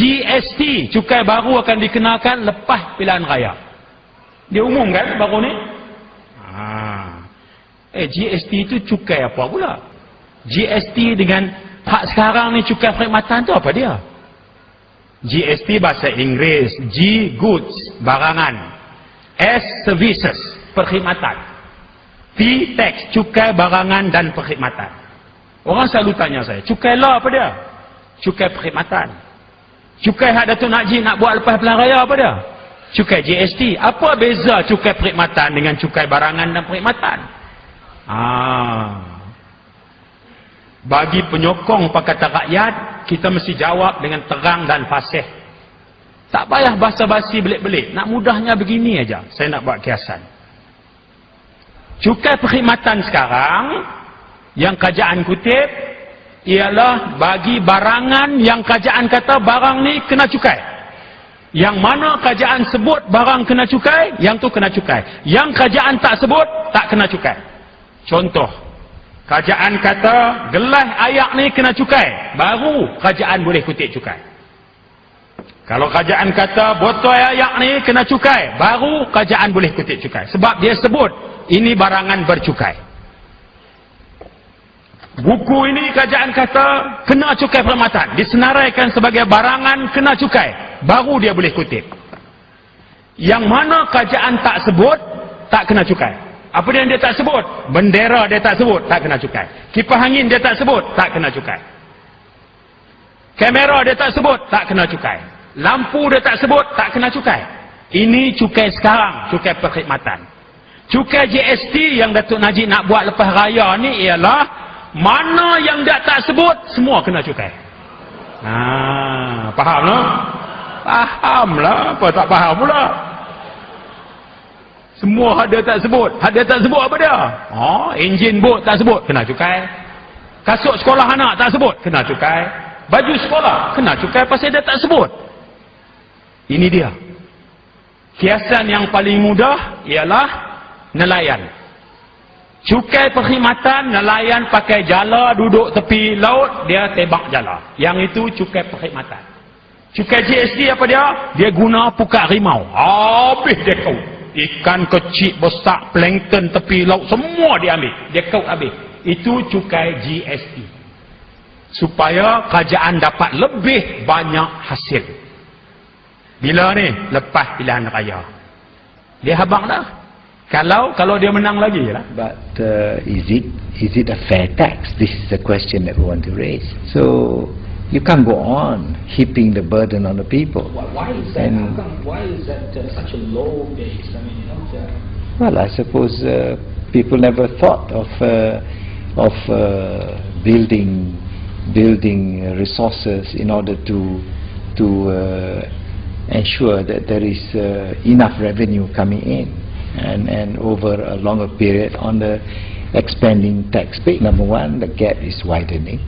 GST, cukai baru akan dikenakan lepas pilihan raya. Dia umumkan baru ni. GST itu cukai apa pula? GST dengan hak sekarang ni cukai perkhidmatan tu apa dia? GST bahasa Inggeris, G goods, barangan, S services, perkhidmatan, P tax, cukai barangan dan perkhidmatan. Orang selalu tanya saya, cukai lah apa dia? Cukai perkhidmatan. Cukai hak Datuk Najib nak buat lepas pilihan raya apa dia? Cukai GST. Apa beza cukai perkhidmatan dengan cukai barangan dan perkhidmatan? Bagi penyokong Pakatan Rakyat, kita mesti jawab dengan terang dan fasih. Tak payah basa-basi belik-belik. Nak mudahnya begini aja. Saya nak buat kiasan. Cukai perkhidmatan sekarang, yang kerajaan kutip, ialah bagi barangan yang kerajaan kata barang ni kena cukai. Yang mana kerajaan sebut barang kena cukai, yang tu kena cukai. Yang kerajaan tak sebut, tak kena cukai. Contoh, kerajaan kata gelas ayak ni kena cukai, baru kerajaan boleh kutip cukai. Kalau kerajaan kata botol ayak ni kena cukai, baru kerajaan boleh kutip cukai. Sebab dia sebut ini barangan bercukai. Buku ini kerajaan kata kena cukai perkhidmatan, disenaraikan sebagai barangan kena cukai, baru dia boleh kutip. Yang mana kerajaan tak sebut, tak kena cukai. Apa yang dia tak sebut? Bendera dia tak sebut, tak kena cukai. Kipas angin dia tak sebut, tak kena cukai. Kamera dia tak sebut, tak kena cukai. Lampu dia tak sebut, tak kena cukai. Ini cukai sekarang, cukai perkhidmatan. Cukai GST yang Datuk Najib nak buat lepas raya ni ialah mana yang dia tak sebut, semua kena cukai. Faham tak? Faham lah, apa tak faham pula? Semua ada tak sebut. Ada tak sebut apa dia? Enjin bot tak sebut, kena cukai. Kasut sekolah anak tak sebut, kena cukai. Baju sekolah, kena cukai pasal dia tak sebut. Ini dia. Kiasan yang paling mudah ialah nelayan. Cukai perkhidmatan, nelayan pakai jala, duduk tepi laut, dia tebak jala. Yang itu cukai perkhidmatan. Cukai GST apa dia? Dia guna pukat rimau. Habis dia kau. Ikan kecil, besar, plankton tepi laut, semua dia ambil. Dia kaut habis. Itu cukai GST. Supaya kerajaan dapat lebih banyak hasil. Bila ni? Lepas pilihan raya. Dia habang dah. Kalau dia menang lagi lah. But is it a fair tax? This is the question that we want to raise. So you can't go on heaping the burden on the people. Why is that? Why is that such a low base? I mean, Well, I suppose people never thought of building resources in order to ensure that there is enough revenue coming in, and over a longer period on the expanding tax base. Number one, the gap is widening.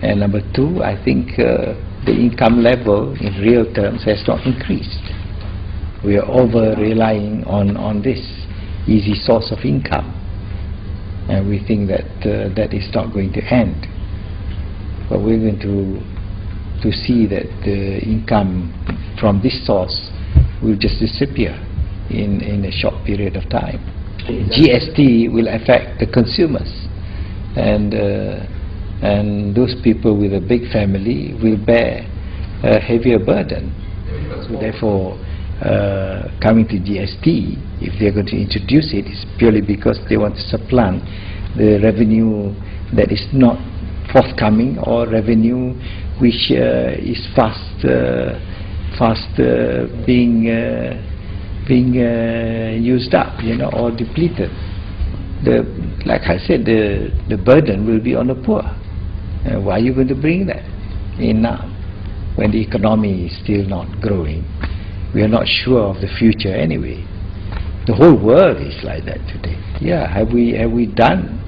And number two, I think the income level in real terms has not increased. We are over-relying on this easy source of income. And we think that that is not going to end. But we're going to see that the income from this source will just disappear in a short period of time. GST will affect the consumers. And those people with a big family will bear a heavier burden. So therefore, coming to GST, if they're going to introduce it, is purely because they want to supplant the revenue that is not forthcoming, or revenue which is fast being used up, or depleted. Like I said, the burden will be on the poor. Why are you going to bring that in now, when the economy is still not growing? We are not sure of the future anyway. The whole world is like that today. Yeah, have we done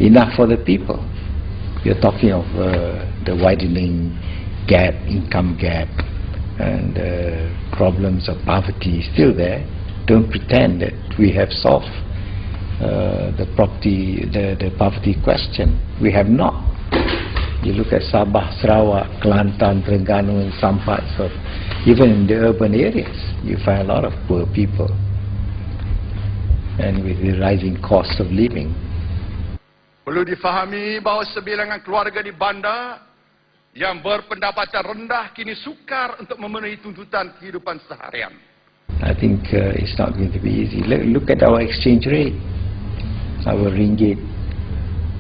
enough for the people? You're talking of the widening gap, income gap, and problems of poverty still there. Don't pretend that we have solved the poverty question. We have not. You look at Sabah, Sarawak, Kelantan, Terengganu, and some parts of, even in the urban areas, you find a lot of poor people. And with the rising cost of living. Perlu difahami bahawa sebilangan keluarga di bandar yang berpendapatan rendah kini sukar untuk memenuhi tuntutan kehidupan seharian. I think it's not going to be easy. Look at our exchange rate. Our ringgit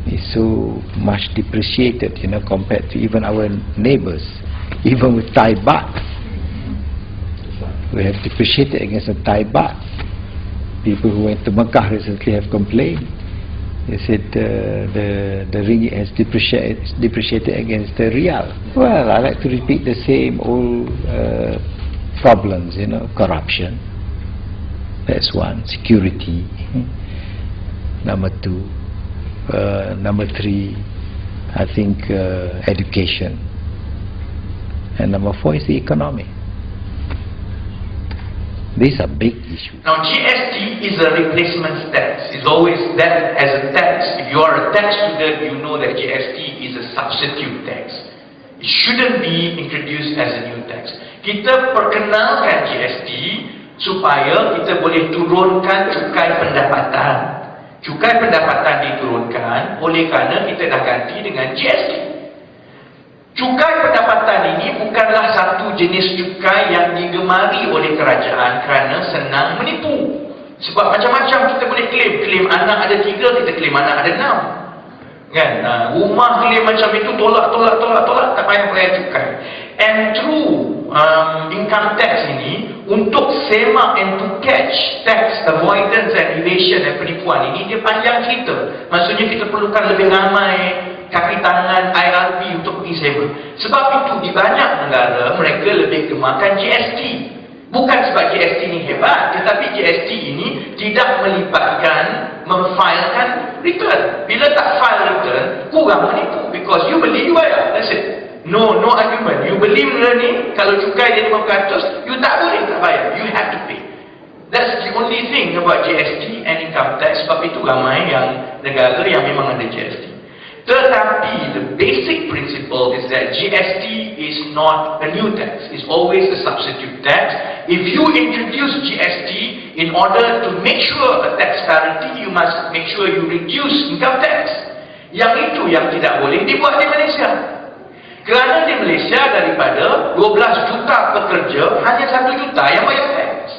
is so much depreciated, you know, compared to even our neighbors. Even with Thai baht, we have depreciated against the Thai baht. People who went to Makkah recently have complained. They said the ringgit has depreciated against the rial. Well, I like to repeat the same old problems, you know, corruption. That's one. Security. Number two. Number three, I think education. And number four is the economy. These are big issues. Now GST is a replacement tax. It's always that as a tax. If you are a tax student, you know that GST is a substitute tax. It shouldn't be introduced as a new tax. Kita perkenalkan GST supaya kita boleh turunkan cukai pendapatan. Cukai pendapatan diturunkan oleh kerana kita dah ganti dengan GST. Cukai pendapatan ini bukanlah satu jenis cukai yang digemari oleh kerajaan kerana senang menipu. Sebab macam-macam kita boleh klaim anak ada 3, kita klaim anak ada 6. Kan? Rumah klaim macam itu, tolak, tak payah bayar cukai. And through income tax ini, untuk semak and to catch tax avoidance and evasion dan penipuan ini, dia panjang cerita. Maksudnya kita perlukan lebih ramai kaki tangan IRB untuk pergi sewa. Sebab itu di banyak negara mereka lebih gemakan GST. Bukan sebab GST ini hebat, tetapi GST ini tidak melibatkan memfilekan return. Bila tak file return, kurang menipu. Because you beli, you bayar. That's it. No argument. You beli benda ni, kalau cukai dia 5%, you tak boleh tak bayar. You have to pay. That's the only thing about GST and income tax. Sebab itu ramai yang negara yang memang ada GST. Tetapi the basic principle is that GST is not a new tax. It's always a substitute tax. If you introduce GST in order to make sure a tax parity, you must make sure you reduce income tax. Yang itu yang tidak boleh dibuat di Malaysia. Kerana di Malaysia daripada 12 juta pekerja, hanya 1 juta yang bayar tax.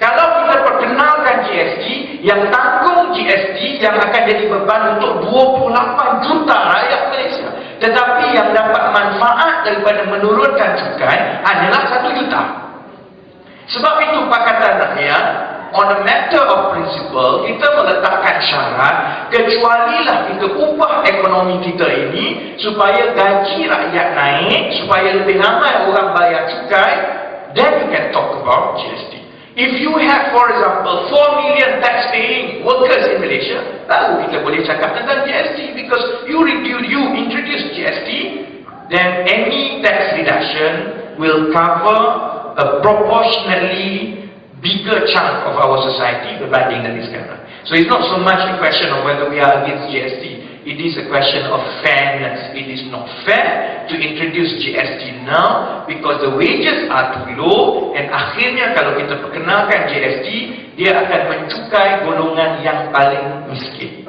Kalau kita perkenalkan GST, yang tanggung GST yang akan jadi beban untuk 28 juta rakyat Malaysia. Tetapi yang dapat manfaat daripada menurunkan cukai hanyalah 1 juta. Sebab itu Pakatan Rakyat, on a matter of principle, kita meletakkan syarat, kecualilah kita ubah ekonomi kita ini supaya gaji rakyat naik, supaya lebih ramai orang bayar cukai, then you can talk about GST. If you have, for example, 4 million tax-paying workers in Malaysia, baru kita boleh cakap tentang GST, because you introduce GST, then any tax reduction will cover a proportionately bigger chunk of our society berbanding dari sekarang. So it's not so much a question of whether we are against GST. It is a question of fairness. It is not fair to introduce GST now because the wages are too low, and akhirnya kalau kita perkenalkan GST, dia akan mencukai golongan yang paling miskin.